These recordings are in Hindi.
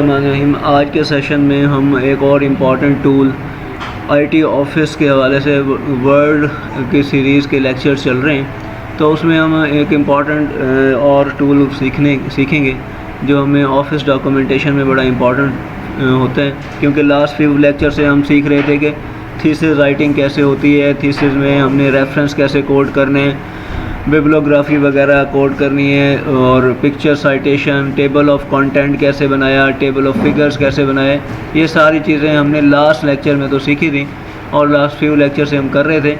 आज के सेशन में हम एक और इम्पॉर्टेंट टूल आईटी ऑफिस के हवाले से वर्ड की सीरीज़ के लेक्चर चल रहे हैं, तो उसमें हम एक इम्पॉर्टेंट और टूल सीखेंगे जो हमें ऑफिस डॉक्यूमेंटेशन में बड़ा इम्पॉर्टेंट होता है। क्योंकि लास्ट फ्यू लेक्चर से हम सीख रहे थे कि थीसिस राइटिंग कैसे होती है, थीसिस में हमने रेफरेंस कैसे कोड करने हैं, बिब्लियोग्राफी वगैरह कोड करनी है, और picture citation, table of content कैसे बनाया, टेबल ऑफ फिगर्स कैसे बनाए, ये सारी चीज़ें हमने लास्ट लेक्चर में तो सीखी थी और लास्ट फ्यू लेक्चर से हम कर रहे थे।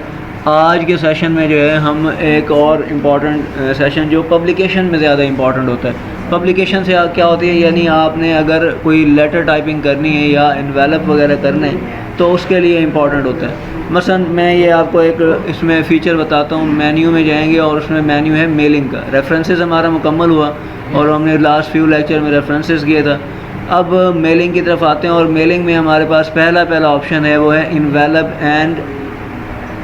आज के सेशन में जो है हम एक और इम्पॉर्टेंट सेशन जो पब्लिकेशन में ज़्यादा इम्पॉर्टेंट होता है। पब्लिकेशन से क्या होती है, यानी आपने अगर कोई लेटर टाइपिंग करनी है या एनवेलप वगैरह करना है तो उसके लिए इम्पॉर्टेंट होता है। मसलन मैं ये आपको एक इसमें फ़ीचर बताता हूँ। मेन्यू में जाएंगे और उसमें मेन्यू है मेलिंग का। रेफरेंसेस हमारा मुकम्मल हुआ और हमने लास्ट फ्यू लेक्चर में रेफरेंसेस किया था। अब मेलिंग की तरफ आते हैं और मेलिंग में हमारे पास पहला ऑप्शन है, वो है envelope and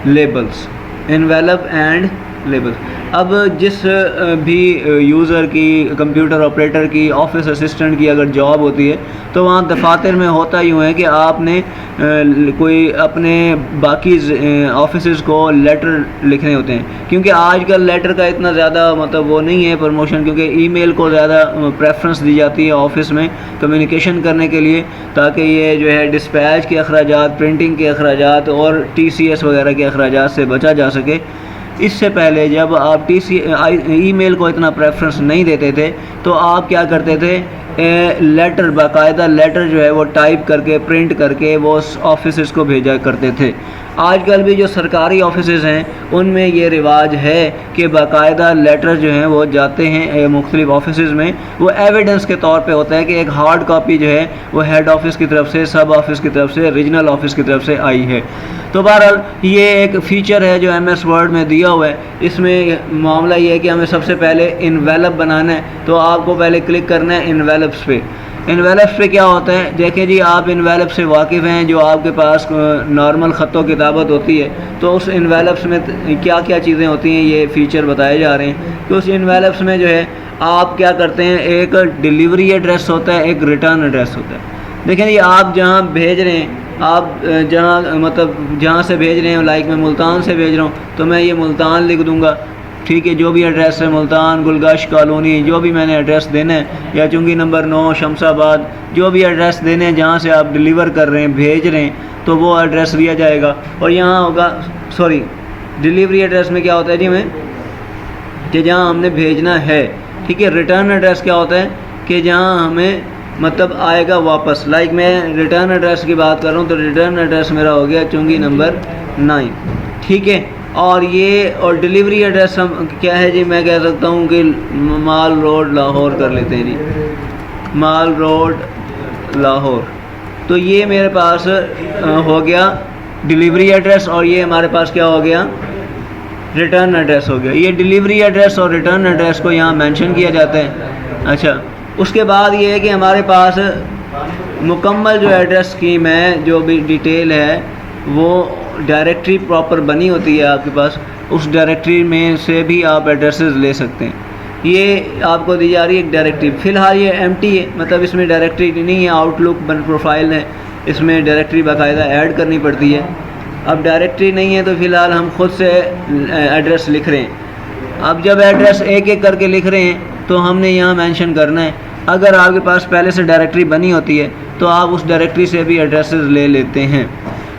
labels. Envelope and labels. अब जिस भी यूज़र की, कंप्यूटर ऑपरेटर की, ऑफिस असिस्टेंट की अगर जॉब होती है तो वहाँ दफातर में होता यूँ है कि आपने कोई अपने बाकी ऑफिसेज़ को लेटर लिखने होते हैं। क्योंकि आजकल लेटर का इतना ज़्यादा मतलब वो नहीं है प्रमोशन, क्योंकि ईमेल को ज़्यादा प्रेफरेंस दी जाती है ऑफिस में कम्युनिकेशन करने के लिए, ताकि ये जो है डिस्पैच के अखराजात, प्रिंटिंग के अखराजात और TCS वगैरह के अखराजात से बचा जा सके। इससे पहले जब आप ईमेल को इतना प्रेफरेंस नहीं देते थे तो आप क्या करते थे, लेटर, बाकायदा लेटर जो है वो टाइप करके, प्रिंट करके वो ऑफिस को भेजा करते थे। आजकल भी जो सरकारी ऑफिसेज़ हैं उनमें ये रिवाज है कि बाकायदा लेटर जो हैं वो जाते हैं मुख्तलिफ ऑफिसेज़ में। वो एविडेंस के तौर पे होता है कि एक हार्ड कॉपी जो है वो हेड ऑफिस की तरफ से, सब ऑफिस की तरफ से, रीजनल ऑफिस की तरफ से आई है। तो बहरहाल ये एक फ़ीचर है जो MS वर्ड में दिया हुआ है। इसमें मामला ये है कि हमें सबसे पहले इन्वेलप बनाना है, तो आपको पहले क्लिक करना है इन्वेलप्स पे। इन्वेलप्स पे क्या होता है, देखें जी, आप इन्वेलप से वाकिफ़ हैं, जो आपके पास नॉर्मल ख़तों किताबत होती है तो उस इन्वेलप्स में क्या क्या चीज़ें होती हैं ये फ़ीचर बताए जा रहे हैं। तो उस इन्वेलप्स में जो है आप क्या करते हैं, एक डिलीवरी एड्रेस होता है, एक रिटर्न एड्रेस होता है। देखें जी, आप जहाँ भेज रहे हैं, आप जहाँ से भेज रहे हैं, लाइक मैं मुल्तान से भेज रहा हूँ तो मैं ये मुल्तान लिख दूँगा, ठीक है। जो भी एड्रेस है, मुल्तान, गुलगश कॉलोनी, जो भी मैंने एड्रेस देना है, या चुंगी नंबर 9 शमशाबाद, जो भी एड्रेस देने हैं जहाँ से आप डिलीवर कर रहे हैं, भेज रहे हैं, तो वो एड्रेस दिया जाएगा। और यहाँ होगा, सॉरी, डिलीवरी एड्रेस में क्या होता है जी, मैं कि जहाँ हमने भेजना है, ठीक है। रिटर्न एड्रेस क्या होता है कि जहाँ हमें मतलब आएगा वापस। लाइक मैं रिटर्न एड्रेस की बात कर रहा हूँ तो रिटर्न एड्रेस मेरा हो गया चुंगी नंबर 9, ठीक है। और ये और डिलीवरी एड्रेस हम क्या है जी, मैं कह सकता हूँ कि माल रोड लाहौर कर लेते हैं जी, माल रोड लाहौर। तो ये मेरे पास हो गया डिलीवरी एड्रेस और ये हमारे पास क्या हो गया, रिटर्न एड्रेस हो गया। ये डिलीवरी एड्रेस और रिटर्न एड्रेस को यहाँ मेंशन किया जाता है। अच्छा, उसके बाद ये है कि हमारे पास मुकम्मल जो एड्रेस स्कीम है, जो भी डिटेल है, वो डायरेक्टरी प्रॉपर बनी होती है आपके पास। उस डायरेक्टरी में से भी आप एड्रेसेस ले सकते हैं। ये आपको दी जा रही है एक डायरेक्टरी। फ़िलहाल ये एम्प्टी है, मतलब इसमें डायरेक्टरी नहीं है, आउटलुक प्रोफाइल है, इसमें डायरेक्टरी बाकायदा ऐड करनी पड़ती है। अब डायरेक्टरी नहीं है तो फ़िलहाल हम खुद से एड्रेस लिख रहे हैं। अब जब एड्रेस एक एक करके लिख रहे हैं तो हमने यहाँ मेंशन करना है। अगर आपके पास पहले से डायरेक्टरी बनी होती है तो आप उस डायरेक्टरी से भी एड्रेसेस ले लेते हैं।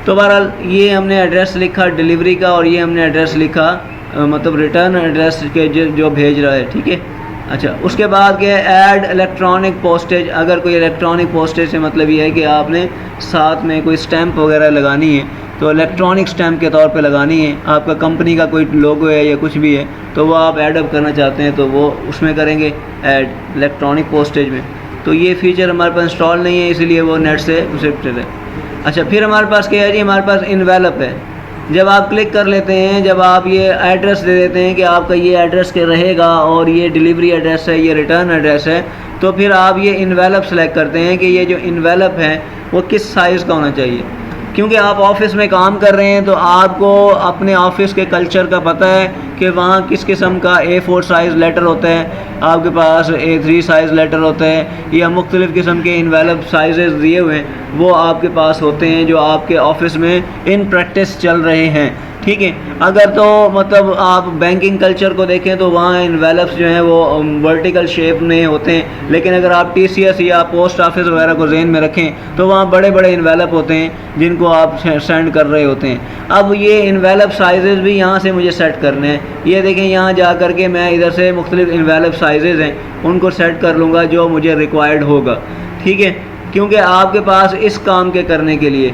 तो बहरहाल ये हमने एड्रेस लिखा डिलीवरी का, और ये हमने एड्रेस लिखा मतलब रिटर्न एड्रेस के जो भेज रहा है, ठीक है। अच्छा, उसके बाद क्या है, ऐड इलेक्ट्रॉनिक पोस्टेज। अगर कोई इलेक्ट्रॉनिक पोस्टेज से मतलब ये है कि आपने साथ में कोई स्टैंप वगैरह लगानी है तो इलेक्ट्रॉनिक स्टैंप के तौर पे लगानी है। आपका कंपनी का कोई लोगो है या कुछ भी है तो वो आप ऐड अप करना चाहते हैं तो वो उसमें करेंगे ऐड इलेक्ट्रॉनिक पोस्टेज में। तो ये फ़ीचर हमारे पास इंस्टॉल नहीं है, इसलिए वो नेट से रिस्ट्रिक्टेड है। अच्छा, फिर हमारे पास क्या है जी, हमारे पास इन्वेलप है। जब आप क्लिक कर लेते हैं, जब आप ये एड्रेस दे देते हैं कि आपका ये एड्रेस के रहेगा और ये डिलीवरी एड्रेस है, ये रिटर्न एड्रेस है, तो फिर आप ये इन्वेलप सेलेक्ट करते हैं कि ये जो इन्वेलप है वो किस साइज़ का होना चाहिए। क्योंकि आप ऑफिस में काम कर रहे हैं तो आपको अपने ऑफिस के कल्चर का पता है कि वहाँ किस किस्म का A4 साइज़ लेटर होता है, आपके पास A3 साइज़ लेटर होता है, या मुख्तलिफ़ किस्म के इन्वेलप साइज़ दिए हुए हैं वो आपके पास होते हैं जो आपके ऑफिस में इन प्रैक्टिस चल रहे हैं। ठीक है, अगर तो मतलब आप बैंकिंग कल्चर को देखें तो वहाँ इन्वेलप्स जो हैं वो वर्टिकल शेप में होते हैं, लेकिन अगर आप TCS या पोस्ट ऑफिस वगैरह को ज़हन में रखें तो वहाँ बड़े बड़े इन्वेलप होते हैं जिनको आप सेंड कर रहे होते हैं। अब ये इन्वेलप साइज़ भी यहाँ से मुझे सेट करने हैं। ये देखें, यहाँ जा कर के मैं इधर से मुख्तलिफ इन्वेलप साइज़ हैं उनको सेट कर लूँगा जो मुझे रिक्वायर्ड होगा। ठीक है, क्योंकि आपके पास इस काम के करने के लिए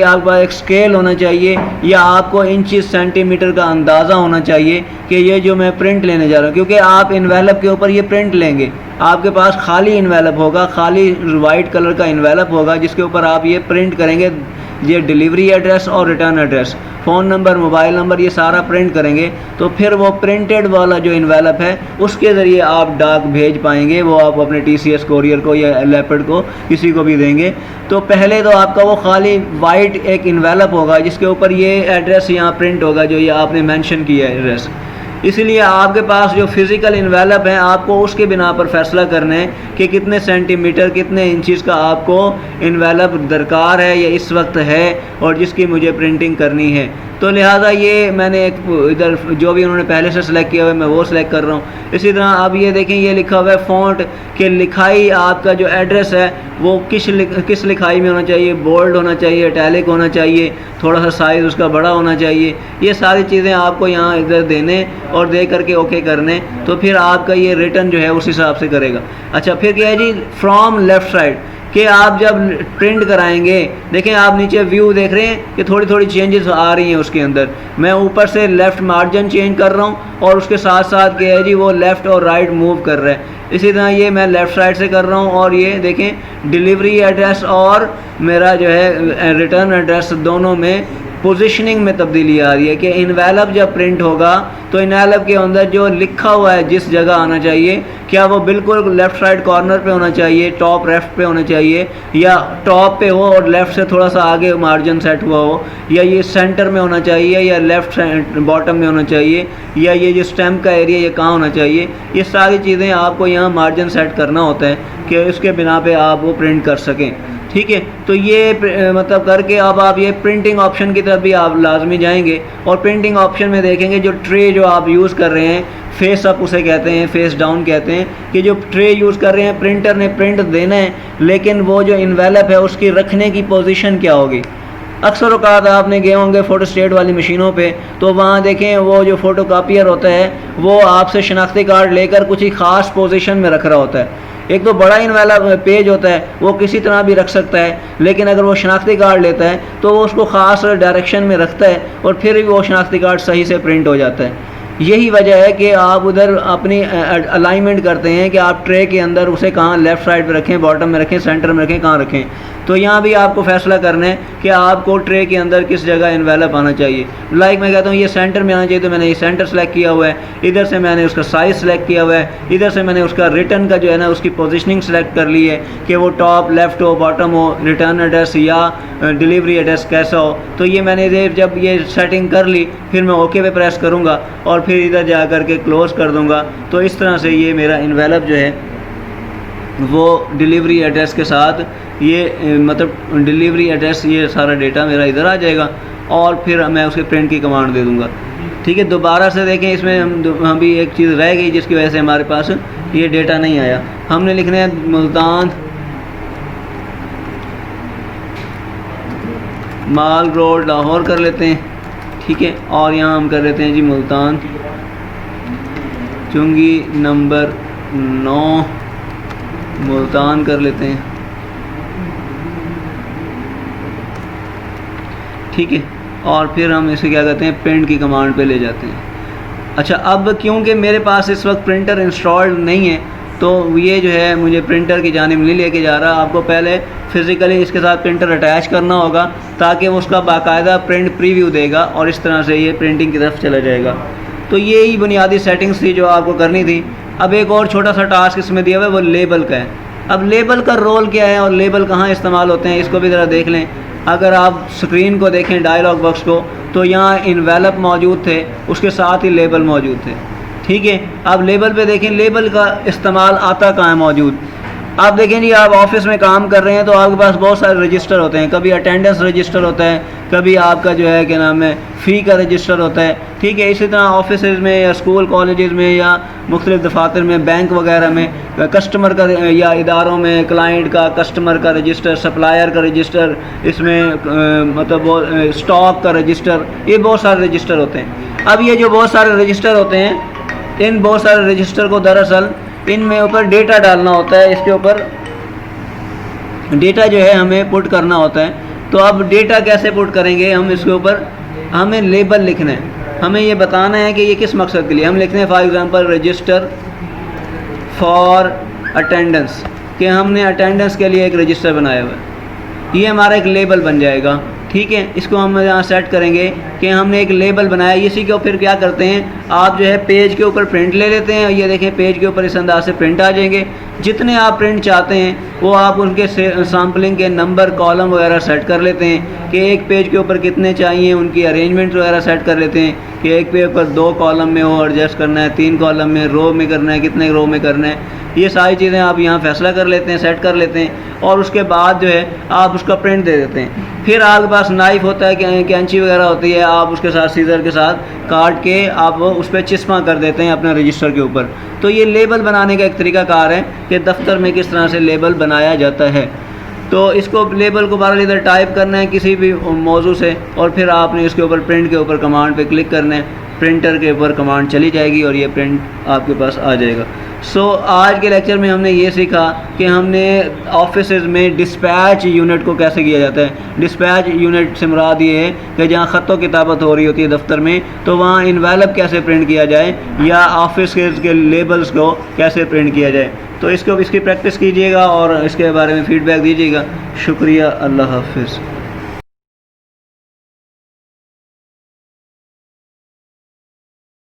आपके पास एक स्केल होना चाहिए या आपको इंचेस सेंटीमीटर का अंदाज़ा होना चाहिए कि ये जो मैं प्रिंट लेने जा रहा हूँ, क्योंकि आप इन्वेलप के ऊपर ये प्रिंट लेंगे, आपके पास खाली इन्वेलप होगा, खाली वाइट कलर का इन्वेलप होगा जिसके ऊपर आप ये प्रिंट करेंगे, ये डिलीवरी एड्रेस और return address, phone number, mobile number, ये सारा प्रिंट करेंगे। तो फिर वो प्रिंटेड वाला जो इन्वेलप है उसके ज़रिए आप डाक भेज पाएंगे, वो आप अपने TCS कोरियर को या लेपर्ड को किसी को भी देंगे। तो पहले तो आपका वो खाली वाइट एक इन्वेलप होगा जिसके ऊपर ये एड्रेस यहाँ प्रिंट होगा जो ये आपने मेंशन किया है एड्रेस। इसलिए आपके पास जो फिज़िकल इन्वेलप है आपको उसके बिना पर फैसला करना है कि कितने सेंटीमीटर कितने इंचज़ का आपको इन्वेलप दरकार है या इस वक्त है और जिसकी मुझे प्रिंटिंग करनी है। तो लिहाजा ये मैंने एक इधर जो भी उन्होंने पहले से सिलेक्ट किया हुआ है मैं वो सिलेक्ट कर रहा हूँ। इसी तरह अब ये देखें, ये लिखा हुआ है फ़ॉन्ट के लिखाई, आपका जो एड्रेस है वो किस लिखाई में होना चाहिए, बोल्ड होना चाहिए, इटैलिक होना चाहिए, थोड़ा सा साइज़ उसका बड़ा होना चाहिए। ये सारी चीज़ें आपको यहाँ इधर देने और दे करके ओके करने, तो फिर आपका ये रिटर्न जो है उस हिसाब से करेगा। अच्छा, फिर क्या है जी, फ्रॉम लेफ़्ट साइड कि आप जब प्रिंट कराएंगे, देखें आप नीचे व्यू देख रहे हैं कि थोड़ी थोड़ी चेंजेस आ रही हैं उसके अंदर। मैं ऊपर से लेफ़्ट मार्जिन चेंज कर रहा हूँ और उसके साथ साथ क्या है जी वो लेफ़्ट और राइट मूव कर रहा है। इसी तरह ये मैं लेफ़्ट साइड से कर रहा हूँ और ये देखें डिलीवरी एड्रेस और मेरा जो है रिटर्न एड्रेस दोनों में पोजीशनिंग में तब्दीली आ रही है कि इन्वेलप जब प्रिंट होगा तो इन्वेलप के अंदर जो लिखा हुआ है जिस जगह आना चाहिए, क्या वो बिल्कुल लेफ़्ट साइड कॉर्नर पे होना चाहिए, टॉप लेफ़्ट पे होना चाहिए, या टॉप पे हो और लेफ़्ट से थोड़ा सा आगे मार्जिन सेट हुआ हो, या ये सेंटर में होना चाहिए, या लेफ़्ट बॉटम में होना चाहिए, या ये जो स्टैम्प का एरिया ये कहाँ होना चाहिए। ये सारी चीज़ें आपको यहाँ मार्जिन सेट करना होता है कि उसके बिना पे आप वो प्रिंट कर सकें। ठीक है, तो ये मतलब करके अब आप ये प्रिंटिंग ऑप्शन की तरफ भी आप लाजमी जाएंगे और प्रिंटिंग ऑप्शन में देखेंगे जो ट्रे जो आप यूज़ कर रहे हैं, फेस अप उसे कहते हैं, फेस डाउन कहते हैं, कि जो ट्रे यूज़ कर रहे हैं प्रिंटर ने प्रिंट देना है, लेकिन वो जो इन्वेलप है उसकी रखने की पोजीशन क्या होगी। अक्सर औक़ात आपने गए होंगे फ़ोटोस्टेट वाली मशीनों पे, तो वहाँ देखें वो जो फ़ोटो कापियर होता है वो आपसे शनाख्ती कार्ड लेकर कुछ ही ख़ास पोजीशन में रख रहा होता है। एक तो बड़ा इन्वेलप पेज होता है वो किसी तरह भी रख सकता है, लेकिन अगर वो शनाख्ती कार्ड लेता है तो वो उसको ख़ास डायरेक्शन में रखता है और फिर भी वो शनाख्ती कार्ड सही से प्रिंट हो जाता है। यही वजह है कि आप उधर अपनी अलाइनमेंट करते हैं कि आप ट्रे के अंदर उसे कहाँ लेफ़्ट साइड पे रखें, बॉटम में रखें, सेंटर में रखें, कहाँ रखें। तो यहाँ भी आपको फैसला करना है कि आपको ट्रे के अंदर किस जगह इन्वेलप आना चाहिए। लाइक मैं कहता हूँ ये सेंटर में आना चाहिए, तो मैंने ये सेंटर सेलेक्ट किया हुआ है, इधर से मैंने उसका साइज़ सेलेक्ट किया हुआ है, इधर से मैंने उसका रिटर्न का जो है ना उसकी पोजीशनिंग सेलेक्ट कर ली है कि वो टॉप लेफ़्ट हो, बॉटम हो, रिटर्न एड्रेस या डिलीवरी एड्रेस कैसा हो। तो ये मैंने जब ये सेटिंग कर ली फिर मैं ओके पे प्रेस करूँगा और फिर इधर जा कर के क्लोज़ कर दूँगा। तो इस तरह से ये मेरा इन्वेलप जो है वो डिलीवरी एड्रेस के साथ ये मतलब डिलीवरी एड्रेस ये सारा डेटा मेरा इधर आ जाएगा और फिर मैं उसके प्रिंट की कमांड दे दूँगा। ठीक है, दोबारा से देखें इसमें हम भी एक चीज़ रह गई जिसकी वजह से हमारे पास ये डेटा नहीं आया। हमने लिखना है मुल्तान माल रोड लाहौर कर लेते हैं। ठीक है, और यहाँ हम कर लेते हैं जी मुल्तान चुंगी नंबर 9 मुल्तान कर लेते हैं। ठीक है, और फिर हम इसे क्या कहते हैं प्रिंट की कमांड पे ले जाते हैं। अच्छा, अब क्योंकि मेरे पास इस वक्त प्रिंटर इंस्टॉल्ड नहीं है तो ये जो है मुझे प्रिंटर की जानिब नहीं लेके जा रहा। आपको पहले फ़िज़िकली इसके साथ प्रिंटर अटैच करना होगा ताकि वो उसका बाकायदा प्रिंट प्रीव्यू देगा और इस तरह से ये प्रिंटिंग की तरफ चला जाएगा। तो ये ही बुनियादी सेटिंग्स थी जो आपको करनी थी। अब एक और छोटा सा टास्क इसमें दिया हुआ है, वो लेबल का है। अब लेबल का रोल क्या है और लेबल कहाँ इस्तेमाल होते हैं इसको भी ज़रा देख लें। अगर आप स्क्रीन को देखें डायलॉग बॉक्स को, तो यहाँ इन्वेलप मौजूद थे, उसके साथ ही लेबल मौजूद थे। ठीक है, आप लेबल पे देखें, लेबल का इस्तेमाल आता कहाँ है मौजूद। आप देखें जी, आप ऑफिस में काम कर रहे हैं तो आपके पास बहुत सारे रजिस्टर होते हैं, कभी अटेंडेंस रजिस्टर होता है, कभी आपका जो है क्या नाम है फ़ी का रजिस्टर होता है। ठीक है, इसी तरह ऑफिस में या स्कूल कॉलेजेस में या मुख्तलिफ़ दफातर में, बैंक वगैरह में कस्टमर का या इदारों में क्लाइंट का, कस्टमर का रजिस्टर, सप्लायर का रजिस्टर, इसमें मतलब स्टॉक का रजिस्टर, ये बहुत सारे रजिस्टर होते हैं। अब ये जो बहुत सारे रजिस्टर होते हैं, इन बहुत सारे रजिस्टर को दरअसल इनमें ऊपर डेटा डालना होता है, इसके ऊपर डेटा जो है हमें पुट करना होता है। तो अब डेटा कैसे पुट करेंगे हम, इसके ऊपर हमें लेबल लिखना है, हमें ये बताना है कि ये किस मकसद के लिए हम लिखते हैं। For example register for attendance, कि हमने अटेंडेंस के लिए एक रजिस्टर बनाया हुआ है, ये हमारा एक लेबल बन जाएगा। ठीक है, इसको हम यहाँ सेट करेंगे कि हमने एक लेबल बनाया। इसी को फिर क्या करते हैं, आप जो है पेज के ऊपर प्रिंट ले लेते हैं, ये देखें पेज के ऊपर इस अंदाज से प्रिंट आ जाएंगे। जितने आप प्रिंट चाहते हैं वो आप उनके सैम्पलिंग के नंबर, कॉलम वगैरह सेट कर लेते हैं कि एक पेज के ऊपर कितने चाहिए, उनकी अरेंजमेंट वगैरह सेट कर लेते हैं कि एक पेज पर 2 कॉलम में वो एडजस्ट करना है, 3 कॉलम में, रो में करना है, कितने रो में करना है, ये सारी चीज़ें आप यहाँ फैसला कर लेते हैं, सेट कर लेते हैं। और उसके बाद जो है आप उसका प्रिंट दे देते हैं। फिर आपके पास नाइफ होता है, कैंची वगैरह होती है, आप उसके साथ सीजर के साथ काट के आप उस पर चिस्मा कर देते हैं अपने रजिस्टर के ऊपर। तो ये लेबल बनाने का एक तरीक़ाकार है कि दफ्तर में किस तरह से लेबल बनाया जाता है। तो इसको लेबल को बहरहाल इधर टाइप करना है किसी भी मौजू से, और फिर आपने इसके ऊपर प्रिंट के ऊपर कमांड पे क्लिक करना है, प्रिंटर के ऊपर कमांड चली जाएगी और ये प्रिंट आपके पास आ जाएगा। आज के लेक्चर में हमने ये सीखा कि हमने ऑफिसेज़ में डिस्पैच यूनिट को कैसे किया जाता है। डिस्पैच यूनिट से मुराद ये है कि जहाँ ख़त व किताबत हो रही होती है दफ्तर में, तो वहाँ इन्वेलप कैसे प्रिंट किया जाए या ऑफिस के लेबल्स को कैसे प्रिंट किया जाए। तो इसकी प्रैक्टिस कीजिएगा और इसके बारे में फ़ीडबैक दीजिएगा। शुक्रिया, अल्लाह हाफ़िज़।